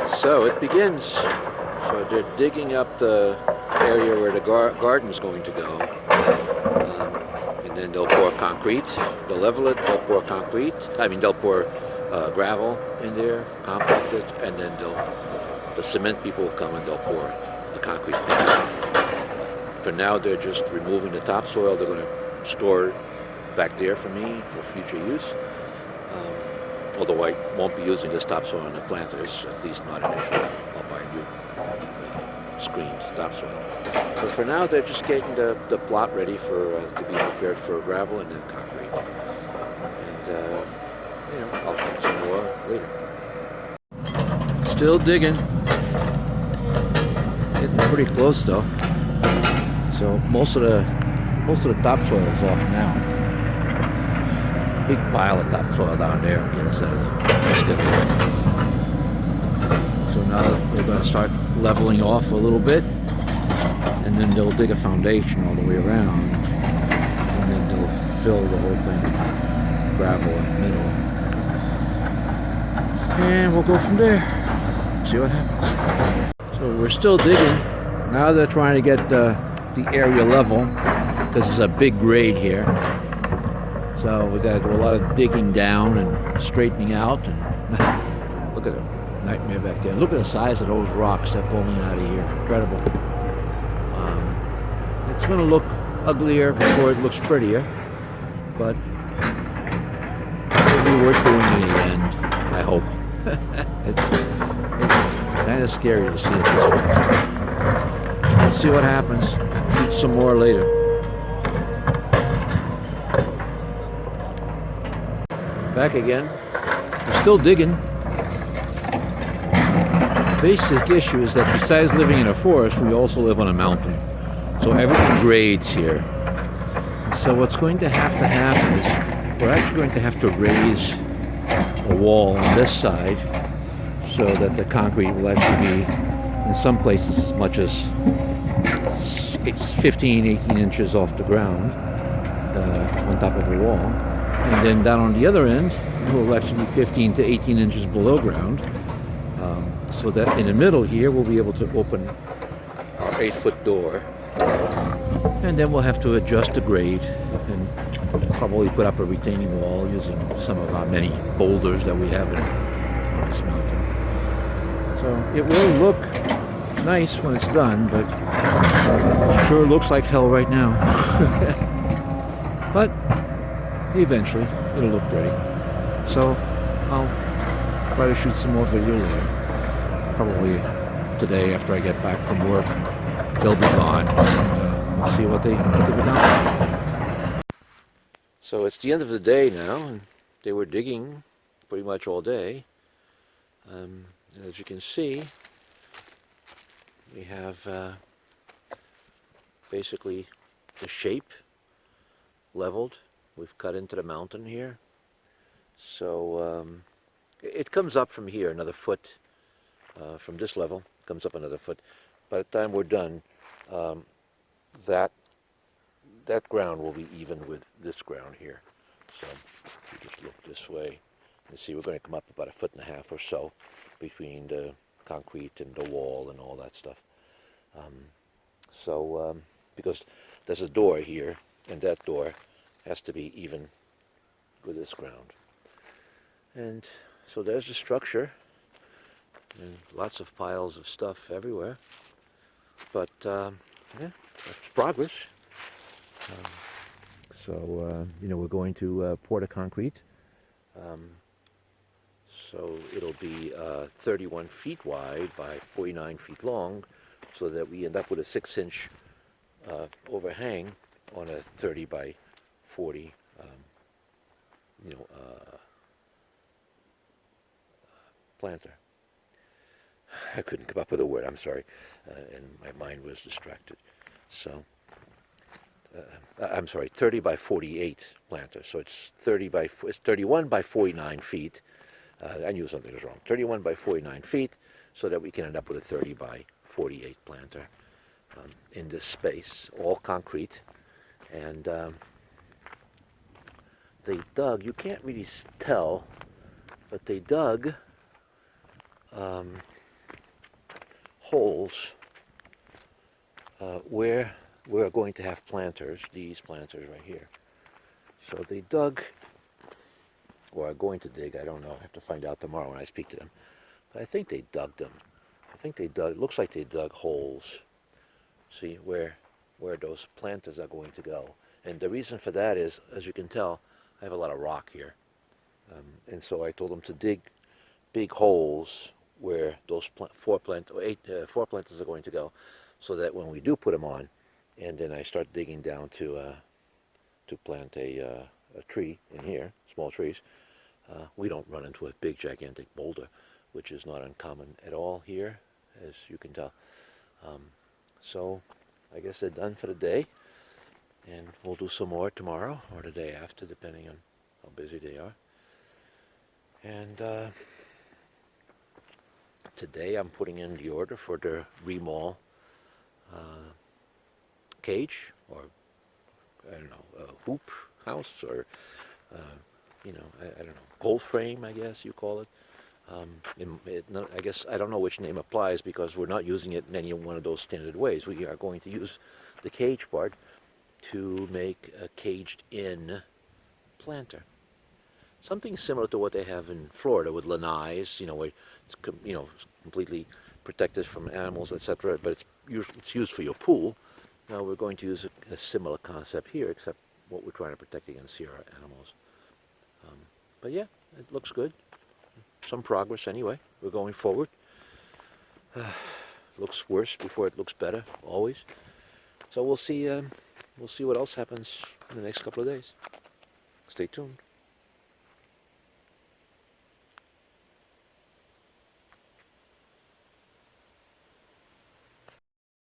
So it begins. So they're digging up the area where the garden's going to go. And then they'll pour concrete. They'll level it. They'll pour concrete. They'll pour gravel in there, compact it, and then the cement people will come and they'll pour the concrete next. For now, they're just removing the topsoil. They're going to store it back there for me for future use. Although I won't be using this topsoil on the planters, at least not initially. I'll buy new screened topsoil. But for now, they're just getting the plot ready for to be prepared for gravel and then concrete. And I'll put some more later. Still digging. Getting pretty close though. So most of the topsoil is off now. Big pile of topsoil down there on the inside of the excavator. So now they're going to start leveling off a little bit, and then they'll dig a foundation all the way around, and then they'll fill the whole thing with gravel in the middle. And we'll go from there. See what happens. So we're still digging. Now they're trying to get the area level. This is a big grade here. So we got to do a lot of digging down and straightening out. And look at the nightmare back there. Look at the size of those rocks that pulling out of here. Incredible. It's going to look uglier before it looks prettier, but it'll be worth doing in the end, I hope. It's kind of scary to see it this way. We'll see what happens. Shoot some more later. Back again. We're still digging. The basic issue is that besides living in a forest, we also live on a mountain. So everything grades here. So what's going to happen is we're actually going to have to raise a wall on this side so that the concrete will actually be, in some places, as much as 15, 18 inches off the ground on top of the wall. And then down on the other end, it will actually be 15 to 18 inches below ground. So that in the middle here, we'll be able to open our 8-foot door. And then we'll have to adjust the grade and probably put up a retaining wall using some of our many boulders that we have on this mountain. So it will look nice when it's done, but it sure looks like hell right now. But eventually it'll look pretty. So I'll try to shoot some more video later. Probably today after I get back from work. They'll be gone. We'll see what they've done. So it's the end of the day now, and they were digging pretty much all day. And as you can see, we have basically the shape leveled. We've cut into the mountain here. So it comes up from here another foot. From this level, comes up another foot. By the time we're done, that ground will be even with this ground here. So if you just look this way, you see we're going to come up about 1.5 feet or so between the concrete and the wall and all that stuff. Because there's a door here, and that door has to be even with this ground. And so there's the structure, and lots of piles of stuff everywhere. But yeah, that's progress. We're going to pour the concrete. So it'll be 31 feet wide by 49 feet long, so that we end up with a 6-inch overhang on a 30 by 40 planter. I couldn't come up with a word, I'm sorry, and my mind was distracted. So, I'm sorry, 30 by 48 planter. So it's 31 by 49 feet. I knew something was wrong. 31 by 49 feet, so that we can end up with a 30 by 48 planter in this space, all concrete. And they dug, you can't really tell, but they dug holes where we're going to have planters, these planters right here. So they dug, or are going to dig, I don't know, I have to find out tomorrow when I speak to them. But I think they dug them. I think they dug, it looks like they dug holes, see, where those planters are going to go. And the reason for that is, as you can tell, I have a lot of rock here. And so I told them to dig big holes where those four planters are going to go, so that when we do put them on, and then I start digging down to plant a tree in here, small trees, we don't run into a big gigantic boulder, which is not uncommon at all here, as you can tell. So I guess they're done for the day, and we'll do some more tomorrow or the day after, depending on how busy they are. And today I'm putting in the order for the Rimol cage, or I don't know, hoop house, or you know, I don't know, gold frame, I guess you call it. I guess I don't know which name applies, because we're not using it in any one of those standard ways. We are going to use the cage part to make a caged-in planter. Something similar to what they have in Florida with lanais, you know, where it's completely protected from animals, etc. But it's used for your pool. Now we're going to use a similar concept here, except what we're trying to protect against here are animals. But yeah, it looks good. Some progress anyway. We're going forward. Looks worse before it looks better, always. So we'll see. We'll see what else happens in the next couple of days. Stay tuned.